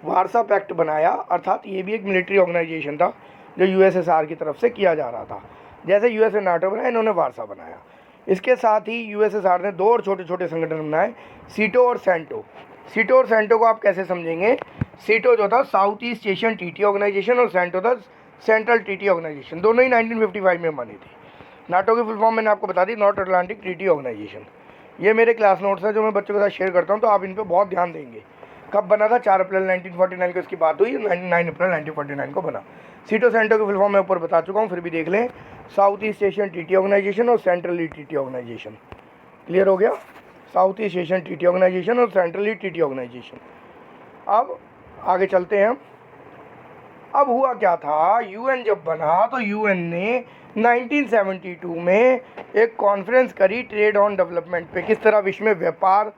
वारसा पैक्ट बनाया, अर्थात ये भी एक मिलिट्री ऑर्गेनाइजेशन था जो यूएसएसआर की तरफ से किया जा रहा था। जैसे यूएसए नाटो बनाया, इन्होंने वारसा बनाया। इसके साथ ही यूएसएसआर ने 2 और छोटे छोटे संगठन बनाए, सीटो और सेंटो। सीटो और सेंटो को आप कैसे समझेंगे? सीटो जो था south east Asian treaty organisation, और सेंटो था सेंट्रल ट्रीटी ऑर्गेनाइजेशन। दोनों ही 1955 में बनी थी। नाटो की फुल फॉर्म मैंने आपको बता दी, नॉर्थ अटलांटिक ट्रीटी ऑर्गेनाइजेशन। ये मेरे क्लास नोट्स हैं जो मैं बच्चों के साथ शेयर करता हूँ, तो आप इन पर बहुत ध्यान देंगे। कब बना था? 4 अप्रैल 1949 को इसकी बात हुई, 9 अप्रैल 1949 को बना। सीटो सेंटो की फुल फॉर्म मैं ऊपर बता चुका हूँ, फिर भी देख लें, south east Asian treaty organisation और सेंट्रली ट्रीटी ऑर्गेनाइजेशन। क्लियर हो गया? South east Asian treaty organisation और सेंट्रली ट्रीटी ऑर्गेनाइजेशन। अब आगे चलते हैं। अब हुआ क्या था, यूएन जब बना तो यूएन ने 1972 में एक कॉन्फ्रेंस करी ट्रेड ऑन डेवलपमेंट पे, किस तरह विश्व में व्यापार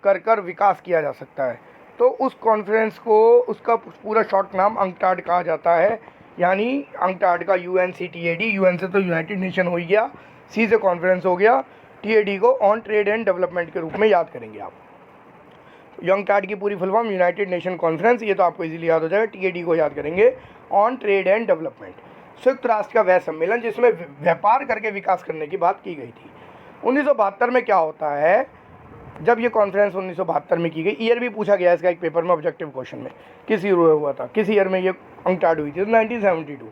कर कर विकास किया जा सकता है। तो उस कॉन्फ्रेंस को, उसका पूरा शॉर्ट नाम अंकटाड कहा जाता है, यानी अंकटाड का UNCTAD, यूएन से तो यूनाइटेड नेशन हो गया, सी से कॉन्फ्रेंस हो गया, TAD को ऑन ट्रेड एंड डेवलपमेंट के रूप में याद करेंगे आप। अंकटाड की पूरी full form United nation conference, ये तो आपको इजीली याद हो जाएगा। TAD को याद करेंगे, ऑन ट्रेड एंड डेवलपमेंट, संयुक्त राष्ट्र का वह सम्मेलन जिसमें व्यापार करके विकास करने की बात की गई थी। 1972 में क्या होता है, जब ये कॉन्फ्रेंस 1972 में की गई, ईयर भी पूछा गया इसका एक पेपर में, ऑब्जेक्टिव क्वेश्चन में, किस ईयर हुआ था, किस ईयर में ये अंकटाड हुई थी? 1972।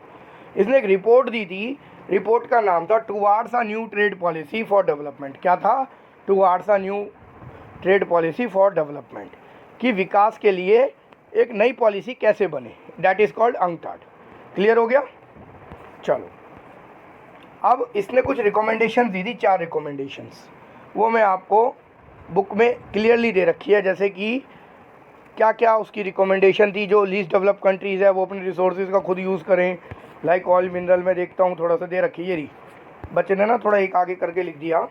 इसने एक रिपोर्ट दी थी, रिपोर्ट का नाम था towards a new trade policy for development. क्या था? Towards a new trade policy for development, कि विकास के लिए एक नई पॉलिसी कैसे बने, that is called UNCTAD. Clear हो गया? चलो, अब इसने कुछ रिकमेंडेशन दी थी, 4 रिकमेंडेशंस, वो मैं आपको बुक में क्लियरली दे रखी है। जैसे कि क्या क्या उसकी रिकमेंडेशन थी, जो लीस्ट डेवलप कंट्रीज़ है वो अपने रिसोर्सेज का खुद यूज़ करें, लाइक ऑयल मिनरल में देखता हूँ थोड़ा सा दे रखी है। ये बच्चे ने ना थोड़ा एक आगे करके लिख दिया,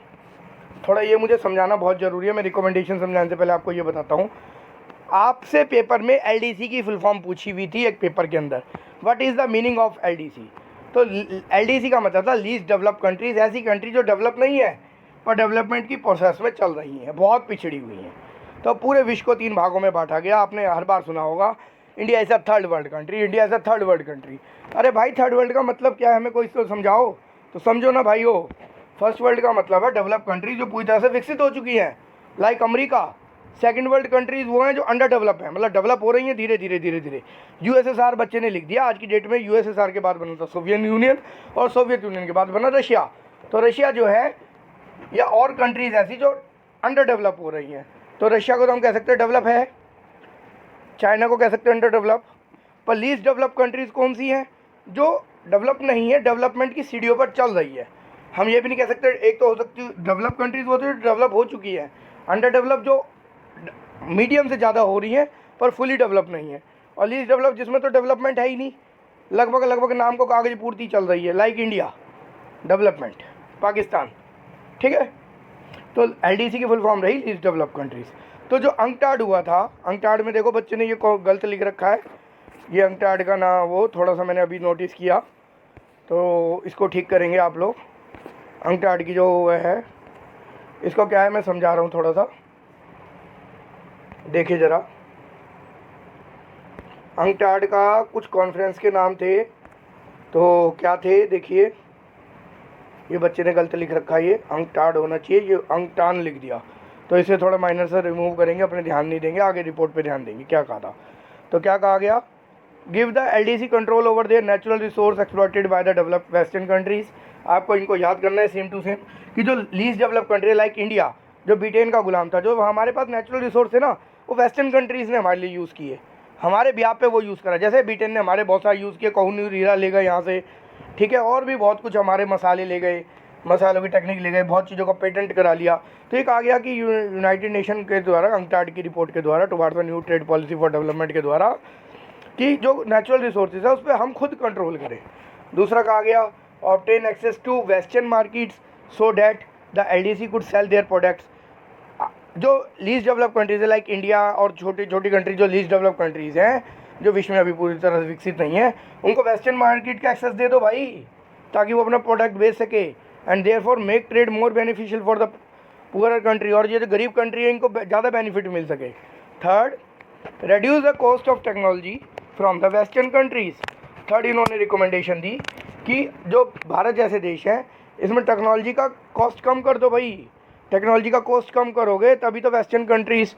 थोड़ा ये मुझे समझाना बहुत ज़रूरी है। मैं रिकमेंडेशन समझाने से पहले आपको ये बताता हूँ, आपसे पेपर में LDC की फुल फॉर्म पूछी हुई थी एक पेपर के अंदर, what is the meaning of LDC। तो LDC का मतलब था लीस्ट डेवलप कंट्रीज़, ऐसी कंट्री जो डेवलप नहीं है पर डेवलपमेंट की प्रोसेस में चल रही हैं, बहुत पिछड़ी हुई हैं। तो पूरे विश्व को 3 भागों में बांटा गया। आपने हर बार सुना होगा, India is a third world country, India is a third world country. अरे भाई, थर्ड वर्ल्ड का मतलब क्या है, हमें कोई तो समझाओ, तो समझो ना भाई। हो फर्स्ट वर्ल्ड का मतलब है डेवलप कंट्री जो पूरी तरह से विकसित हो चुकी हैं, like America. Second world countries वो हैं जो अंडर डेवलप हैं, मतलब डेवलप हो रही हैं धीरे धीरे धीरे धीरे। USSR बच्चे ने लिख दिया, आज की डेट में USSR के बाद बना था सोवियत यूनियन, और सोवियत यूनियन के बाद बना रशिया। तो रशिया जो है, या और कंट्रीज़ ऐसी जो अंडर डेवलप हो रही हैं, तो रशिया को तो हम कह सकते हैं डेवलप है, चाइना को कह सकते हैं अंडर डेवलप। पर लीस्ट डेवलप कंट्रीज़ कौन सी हैं? जो डेवलप नहीं है, डेवलपमेंट की सीढ़ियों पर चल रही है। हम ये भी नहीं कह सकते, एक तो हो सकती है डेवलप कंट्रीज़ वो तो डेवलप हो चुकी है, अंडर डेवलप जो मीडियम से ज़्यादा हो रही हैं पर फुली डेवलप नहीं है। और लीस्ट डेवलप जिसमें तो डेवलपमेंट है ही नहीं, लगभग नाम को कागज पूर्ति चल रही है, लाइक इंडिया डेवलपमेंट, पाकिस्तान, ठीक है। तो एलडीसी की फुल फॉर्म रही लीस्ट डेवलप कंट्रीज़। तो जो अंकटाड हुआ था, अंकटाड में देखो बच्चे ने ये गलत लिख रखा है, ये अंकटाड का ना वो थोड़ा सा मैंने अभी नोटिस किया, तो इसको ठीक करेंगे आप लोग। अंकटाड की जो है, इसको क्या है मैं समझा रहा हूँ थोड़ा सा, देखिए ज़रा। अंकटाड का कुछ कॉन्फ्रेंस के नाम थे, तो क्या थे देखिए, ये बच्चे ने गलत लिख रखा है, ये अंकटाड होना चाहिए, ये अंकटान लिख दिया। तो इसे थोड़ा माइनर से रिमूव करेंगे, अपने ध्यान नहीं देंगे, आगे रिपोर्ट पे ध्यान देंगे। क्या कहा था, तो क्या कहा गया, give the LDC control over there natural resource exploited by the developed western countries. आपको इनको याद करना है सेम टू सेम, कि जो least develop country like India, जो ब्रिटेन का गुलाम था, जो हमारे पास नेचुरल रिसोर्स है ना, वो वेस्टर्न कंट्रीज़ ने हमारे लिए यूज़ किए, हमारे ब्याह पे वो यूज़ करा। जैसे ब्रिटेन ने हमारे बहुत सारे यूज़ किए, कोहिनूर हीरा ले गए यहाँ से, ठीक है, और भी बहुत कुछ हमारे मसाले ले गए, मसालों की टेक्निक ले गए, बहुत चीज़ों का पेटेंट करा लिया। तो एक आ गया कि यूनाइटेड नेशन के द्वारा, अंकटाड की रिपोर्ट के द्वारा, towards the new trade policy for development के द्वारा, कि जो नेचुरल रिसोर्सेज है उस पर हम खुद कंट्रोल करें। दूसरा कहा गया, obtain access to western markets so that the LDC could sell their products. जो लीस्ट डेवलप कंट्रीज़ है लाइक इंडिया और छोटी छोटी कंट्री जो लीस्ट डेवलप कंट्रीज़ हैं, जो विश्व में अभी पूरी तरह से विकसित नहीं है, उनको वेस्टर्न मार्केट का एक्सेस दे दो भाई, ताकि वो अपना प्रोडक्ट बेच सके, and therefore make trade more beneficial for the poor country, और ये जो गरीब कंट्री है इनको ज़्यादा बेनिफिट मिल सके। Third, reduce the cost of technology from the western countries। Third इन्होंने रिकमेंडेशन दी कि जो भारत जैसे देश हैं इसमें टेक्नोलॉजी का कॉस्ट कम कर दो भाई, टेक्नोलॉजी का कॉस्ट कम करोगे तभी तो western countries,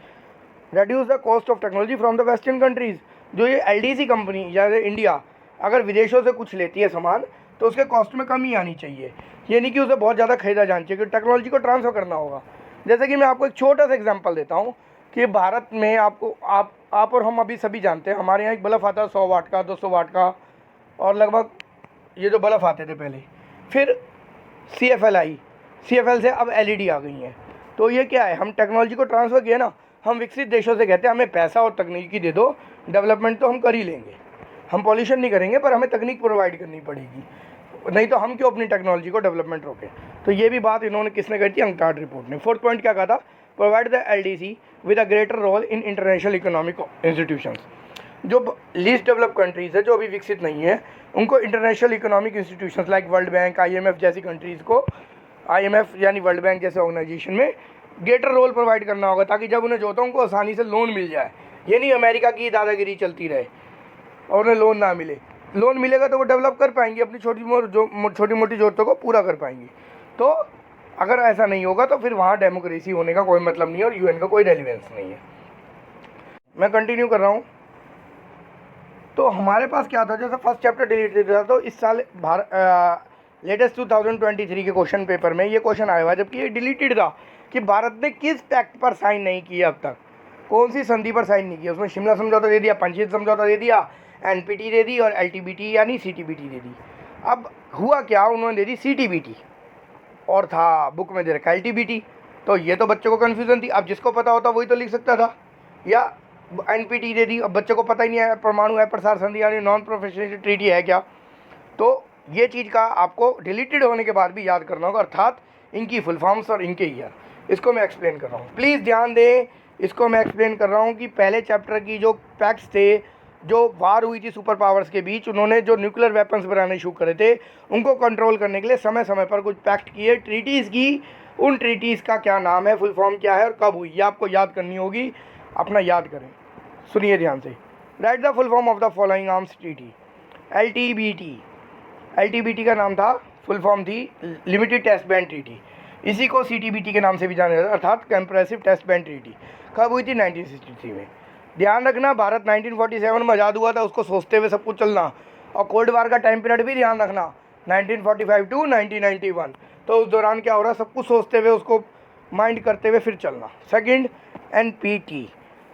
reduce the cost of technology from the western countries. जो ये एलडीसी कंपनी या इंडिया अगर विदेशों से कुछ लेती है सामान तो उसके कॉस्ट में कमी आनी चाहिए, ये नहीं कि उसे बहुत ज़्यादा खरीदा जाना चाहिए, क्योंकि टेक्नोलॉजी को ट्रांसफ़र करना होगा। जैसे कि मैं आपको एक छोटा सा एग्जांपल देता हूँ कि भारत में आपको आप और हम अभी सभी जानते हैं, हमारे यहाँ एक बल्ब आता है 100 वाट का, 200 वाट का, और लगभग ये जो बल्ब आते थे पहले, फिर CFL आई, CFL से अब LED आ गई हैं। तो ये क्या है, हम टेक्नोलॉजी को ट्रांसफ़र किया ना, हम विकसित देशों से कहते हैं हमें पैसा और तकनीकी दे दो, डेवलपमेंट तो हम कर ही लेंगे, हम पॉल्यूशन नहीं करेंगे पर हमें तकनीक प्रोवाइड करनी पड़ेगी, नहीं तो हम क्यों अपनी टेक्नोलॉजी को डेवलपमेंट रोकें। तो ये भी बात इन्होंने किसने कही थी, अंकटाड रिपोर्ट ने। फोर्थ पॉइंट क्या कहा था, provide the LDC with a greater role in international economic institutions. जो लीस्ट डेवलप कंट्रीज़ है, जो अभी विकसित नहीं है, उनको international economic institutions like world bank, IMF जैसी कंट्रीज़ को, IMF यानी वर्ल्ड बैंक जैसे ऑर्गेनाइजेशन में ग्रेटर रोल प्रोवाइड करना होगा, ताकि जब उन्हें जो होता है उनको आसानी से लोन मिल जाए। ये नहीं अमेरिका की दादागिरी चलती रहे और उन्हें लोन ना मिले, लोन मिलेगा तो वो डेवलप कर पाएंगे, अपनी छोटी मोटी ज़रूरतों को पूरा कर पाएंगे। तो अगर ऐसा नहीं होगा तो फिर वहाँ डेमोक्रेसी होने का कोई मतलब नहीं है और UN का कोई रेलिवेंस नहीं है। मैं कंटिन्यू कर रहा हूँ। तो हमारे पास क्या था, जैसे फर्स्ट चैप्टर डिलीटेड था, तो इस साल लेटेस्ट 2023 के क्वेश्चन पेपर में ये क्वेश्चन आया हुआ, जबकि ये डिलीटेड था कि भारत ने किस पैक्ट पर साइन नहीं किया अब तक, कौन सी संधि पर साइन नहीं किया। उसमें शिमला समझौता दे दिया, पंचायत समझौता दे दिया, NPT दे दी और LTBT यानी CTBT दे दी। अब हुआ क्या, उन्होंने दे दी CTBT और था बुक में दे रखा LTBT। तो ये तो बच्चों को कन्फ्यूज़न थी, अब जिसको पता होता वही तो लिख सकता था, या NPT दे दी, अब बच्चों को पता ही नहीं है परमाणु अप्रसार संधि यानी नॉन प्रोफेशनल ट्रीटी है क्या। तो ये चीज़ का आपको डिलीटेड होने के बाद भी याद करना होगा, अर्थात इनकी फुल फॉर्म्स और इनके ईयर। इसको मैं एक्सप्लेन कर रहा हूँ, प्लीज़ ध्यान दें। इसको मैं एक्सप्लेन कर रहा हूँ कि पहले चैप्टर की जो पैक्ट्स थे, जो वार हुई थी सुपर पावर्स के बीच, उन्होंने जो न्यूक्लियर वेपन्स बनाने शुरू करे थे, उनको कंट्रोल करने के लिए समय समय पर कुछ पैक्ट किए, ट्रीटीज़ की। उन ट्रीटीज़ का क्या नाम है, फुल फॉर्म क्या है और कब हुई, ये आपको याद करनी होगी, अपना याद करें। सुनिए ध्यान से, right the full form of the following arms treaty. LTBT का नाम था, फुल फॉर्म थी लिमिटेड टेस्ट बैंड ट्रीटी। इसी को CTBT के नाम से भी जाना जाता है, अर्थात कंप्रेसिव टेस्ट बैंड ट्रीटी। कब हुई थी, 1963 में। ध्यान रखना, भारत 1947 में आज़ाद हुआ था, उसको सोचते हुए सब कुछ चलना। और कोल्ड वार का टाइम पीरियड भी ध्यान रखना, 1945 टू 1991। तो उस दौरान क्या हो रहा है, सब कुछ सोचते हुए, उसको माइंड करते हुए फिर चलना। सेकंड, NPT,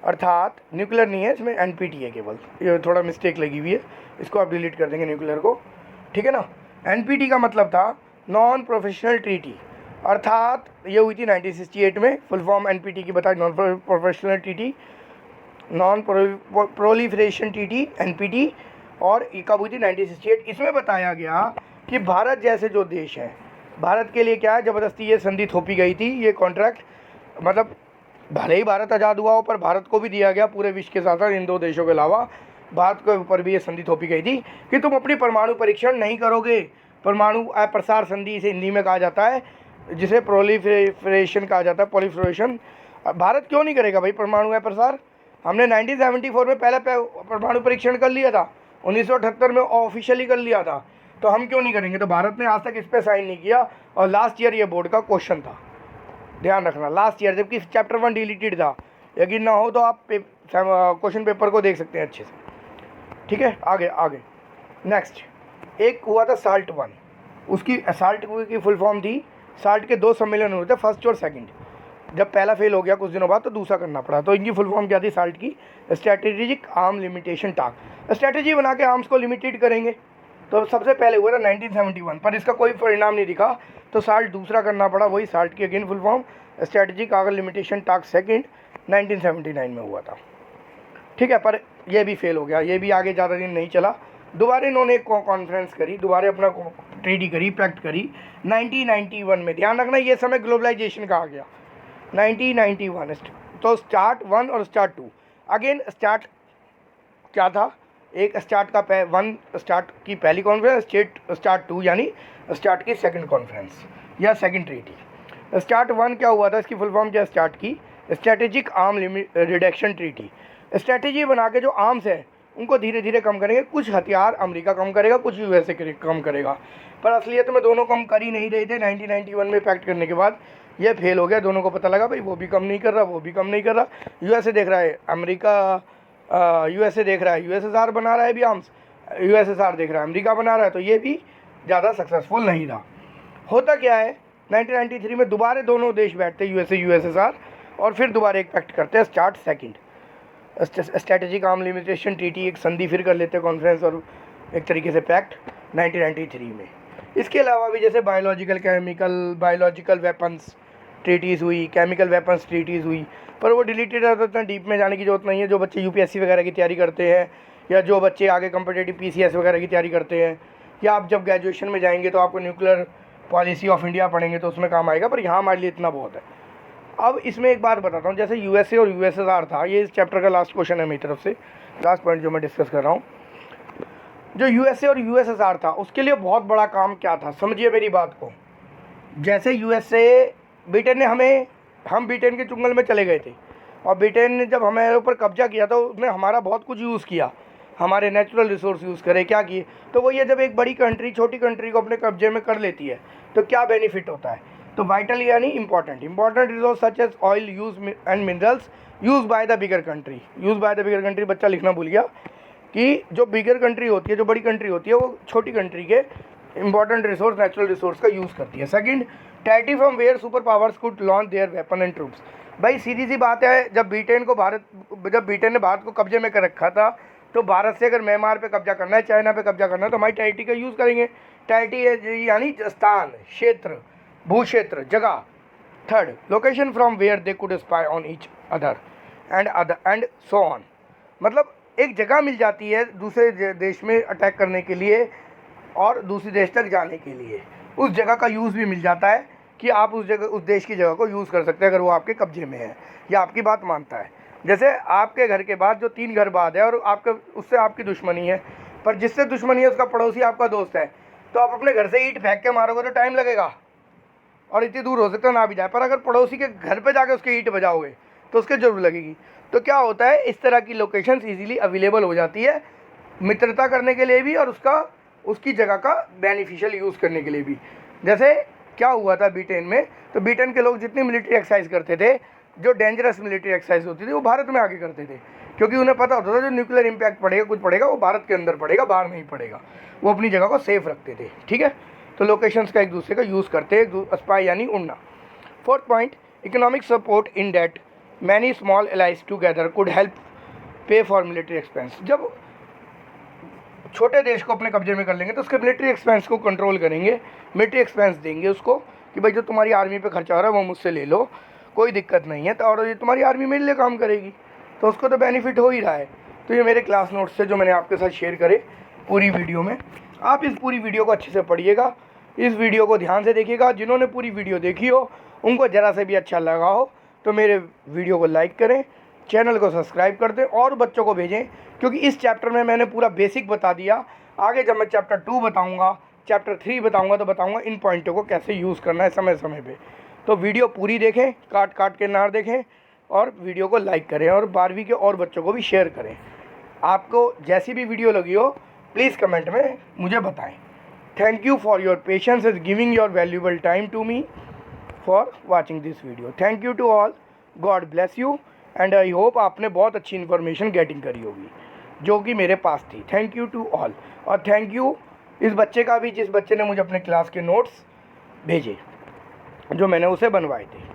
अर्थात न्यूक्लियर नहीं है इसमें, NPT है केवल, ये थोड़ा मिस्टेक लगी हुई है, इसको आप डिलीट कर देंगे न्यूक्लियर को, ठीक है ना। NPT का मतलब था नॉन प्रोफेशनल ट्रीटी, अर्थात ये हुई थी 1968 में। फुल फॉर्म एनपीटी की बताई, non professional treaty, non proliferation treaty NPT, और ये कब हुई थी 1968। इसमें बताया गया कि भारत जैसे जो देश हैं, भारत के लिए क्या है, ज़बरदस्ती ये संधि थोपी गई थी, ये कॉन्ट्रैक्ट, मतलब भले ही भारत आज़ाद हुआ हो पर भारत को भी दिया गया पूरे विश्व के साथ साथ इन दो देशों के अलावा भारत के ऊपर भी ये संधि थोपी गई थी कि तुम अपनी परमाणु परीक्षण नहीं करोगे। परमाणु अप्रसार संधि इसे हिंदी में कहा जाता है, जिसे प्रोलिफरेशन कहा जाता है, प्रोलिफरेशन। भारत क्यों नहीं करेगा भाई परमाणु अप्रसार? हमने 1974 में पहले परमाणु परीक्षण कर लिया था, 1978 में ऑफिशियली कर लिया था, तो हम क्यों नहीं करेंगे? तो भारत ने आज तक इस पर साइन नहीं किया, और लास्ट ईयर ये बोर्ड का क्वेश्चन था, ध्यान रखना, लास्ट ईयर, जबकि चैप्टर 1 डिलीटेड था। यकीन ना हो तो आप क्वेश्चन पेपर को देख सकते हैं अच्छे से, ठीक है। आगे आगे नेक्स्ट एक हुआ था साल्ट 1, उसकी साल्ट की फुल फॉर्म थी, साल्ट के 2 सम्मेलन हुए थे, फर्स्ट और सेकंड। जब पहला फेल हो गया कुछ दिनों बाद तो दूसरा करना पड़ा। तो इनकी फुल फॉर्म क्या थी साल्ट की? Strategic arm limitation task, strategy बना के आर्म्स को लिमिटेड करेंगे। तो सबसे पहले हुआ था 1971, पर इसका कोई परिणाम नहीं दिखा, तो साल्ट दूसरा करना पड़ा, वही साल्ट की again full form strategic arm limitation task second 1979 में हुआ था, ठीक है। पर यह भी फेल हो गया, ये भी आगे ज़्यादा दिन नहीं चला। दोबारा इन्होंने एक कॉन्फ्रेंस करी, दोबारा अपना ट्रीटी करी, पैक्ट करी 1991 में। ध्यान रखना ये समय ग्लोबलाइजेशन का आ गया 1991। तो स्टार्ट 1 और स्टार्ट 2, अगेन स्टार्ट क्या था, एक स्टार्ट का 1 स्टार्ट की पहली कॉन्फ्रेंस, स्टार्ट 2 यानी स्टार्ट की सेकंड कॉन्फ्रेंस या सेकंड ट्रीटी। स्टार्ट 1 क्या हुआ था, इसकी फुल फॉर्म क्या, स्टार्ट की strategic arm reduction treaty. Strategy बना के जो आर्म्स है उनको धीरे धीरे कम करेंगे, कुछ हथियार अमेरिका कम करेगा, कुछ यूएसए कम करेगा, पर असलियत में दोनों कम कर ही नहीं रहे थे। 1991 में पैक्ट करने के बाद ये फेल हो गया, दोनों को पता लगा भाई वो भी कम नहीं कर रहा, वो भी कम नहीं कर रहा। यूएसए देख रहा है अमेरिका, यूएसए देख रहा है यूएसएसआर बना रहा है भी आर्म्स, यूएसएसआर देख रहा है अमेरिका बना रहा है, तो ये भी ज़्यादा सक्सेसफुल नहीं रहा। होता क्या है 1993 में दोबारा दोनों देश बैठते यूएसए यूएसएसआर, और फिर दोबारा एक पैक्ट करते हैं start second, strategic arm limitation treaty, एक संधि फिर कर लेते हैं कॉन्फ्रेंस और एक तरीके से पैक्ट 1993 में। इसके अलावा भी जैसे बायोलॉजिकल वेपन्स ट्रीटीज़ हुई, केमिकल वेपन्स ट्रीटीज़ हुई, पर वो डिलीटेड है, तो इतना डीप में जाने की जरूरत नहीं है। जो बच्चे यूपीएससी वगैरह की तैयारी करते हैं, या जो बच्चे आगे कॉम्पिटिटिव पीसीएस वगैरह की तैयारी करते हैं, या आप जब ग्रेजुएशन में जाएंगे तो आपको न्यूक्लियर पॉलिसी ऑफ इंडिया पढ़ेंगे तो उसमें काम आएगा, पर यहाँ हमारे लिए इतना बहुत है। अब इसमें एक बात बताता हूँ, जैसे यूएसए और यूएसएसआर था, ये इस चैप्टर का लास्ट क्वेश्चन है मेरी तरफ से, लास्ट पॉइंट जो मैं डिस्कस कर रहा हूँ। जो यूएसए और यूएसएसआर था उसके लिए बहुत बड़ा काम क्या था, समझिए मेरी बात को। जैसे यूएसए, ब्रिटेन ने हम ब्रिटेन के चुंगल में चले गए थे, और ब्रिटेन ने जब हमारे ऊपर कब्जा किया तो उसने हमारा बहुत कुछ यूज़ किया, हमारे नेचुरल रिसोर्स यूज़ करे, क्या किए। तो वो ये जब एक बड़ी कंट्री छोटी कंट्री को अपने कब्जे में कर लेती है तो क्या बेनिफिट होता है, तो वाइटल यानी important resource such as oil use and minerals use by the bigger country, बच्चा लिखना भूल गया कि जो बिगर कंट्री होती है, जो बड़ी कंट्री होती है, वो छोटी कंट्री के इंपॉर्टेंट रिसोर्स, नेचुरल रिसोर्स का यूज़ करती है। Second, territory from where super powers could launch their weapon and troops. भाई सीधी सी बात है, जब ब्रिटेन ने भारत को कब्जे में कर रखा था, तो भारत से अगर म्यांमार पे कब्जा करना है, चाइना पे कब्जा करना है, तो हमारी टेरिटरी का यूज़ करेंगे। टेरिटरी यानी स्थान, क्षेत्र, भूक्षेत्र, जगह। Third, location from where they could spy on each other and so on, मतलब एक जगह मिल जाती है दूसरे देश में अटैक करने के लिए और दूसरे देश तक जाने के लिए, उस जगह का यूज़ भी मिल जाता है कि आप उस देश की जगह को यूज़ कर सकते हैं अगर वो आपके कब्जे में है या आपकी बात मानता है। जैसे आपके घर के बाद जो 3 घर बाद है और उससे आपकी दुश्मनी है, पर जिससे दुश्मनी है उसका पड़ोसी आपका दोस्त है, तो आप अपने घर से ईंट फेंक के मारोगे तो टाइम लगेगा और इतनी दूर हो सकता है ना भी जाए, पर अगर पड़ोसी के घर पे जाके उसके ईंट बजाओगे तो उसके जरूर लगेगी। तो क्या होता है, इस तरह की लोकेशंस इजीली अवेलेबल हो जाती है मित्रता करने के लिए भी और उसकी जगह का बेनिफिशियल यूज़ करने के लिए भी। जैसे क्या हुआ था ब्रिटेन में, तो ब्रिटेन के लोग जितनी मिलिट्री एक्सरसाइज करते थे, जो डेंजरस मिलिट्री एक्सरसाइज होती थी, वो भारत में आके करते थे, क्योंकि उन्हें पता होता था जो न्यूक्लियर इम्पैक्ट पड़ेगा, कुछ पड़ेगा, वो भारत के अंदर पड़ेगा, बाहर नहीं पड़ेगा। वो अपनी जगह को सेफ रखते थे, ठीक है। तो लोकेशंस का एक दूसरे का यूज़ करते हैं, स्पाई यानी उड़ना। Fourth point, economic support in that many small allies together could help pay for military expense. जब छोटे देश को अपने कब्जे में कर लेंगे तो उसके मिलिट्री एक्सपेंस को कंट्रोल करेंगे, मिलिट्री एक्सपेंस देंगे उसको, कि भाई जो तुम्हारी आर्मी पे खर्चा हो रहा है वो मुझसे ले लो, कोई दिक्कत नहीं है, तो और ये तुम्हारी आर्मी मेरे लिए काम करेगी, तो उसको तो बेनिफिट हो ही रहा है। तो ये मेरे क्लास नोट्स से जो मैंने आपके साथ शेयर करे पूरी वीडियो में। आप इस पूरी वीडियो को अच्छे से पढ़िएगा, इस वीडियो को ध्यान से देखिएगा। जिन्होंने पूरी वीडियो देखी हो, उनको ज़रा से भी अच्छा लगा हो तो मेरे वीडियो को लाइक करें, चैनल को सब्सक्राइब कर दें और बच्चों को भेजें, क्योंकि इस चैप्टर में मैंने पूरा बेसिक बता दिया। आगे जब मैं चैप्टर 2 बताऊँगा, चैप्टर 3 बताऊँगा, तो बताऊँगा इन पॉइंटों को कैसे यूज़ करना है समय समय पे। तो वीडियो पूरी देखें, काट काट के ना देखें, और वीडियो को लाइक करें और 12वीं के और बच्चों को भी शेयर करें। आपको जैसी भी वीडियो लगी हो प्लीज़ कमेंट में मुझे बताएं। Thank you for your patience is giving your valuable time to me for watching this video. Thank you to all, god bless you, and I hope आपने बहुत अच्छी इन्फॉर्मेशन गेटिंग करी होगी जो कि मेरे पास थी। थैंक यू टू ऑल, और थैंक यू इस बच्चे का भी जिस बच्चे ने मुझे अपने क्लास के नोट्स भेजे जो मैंने उसे बनवाए थे।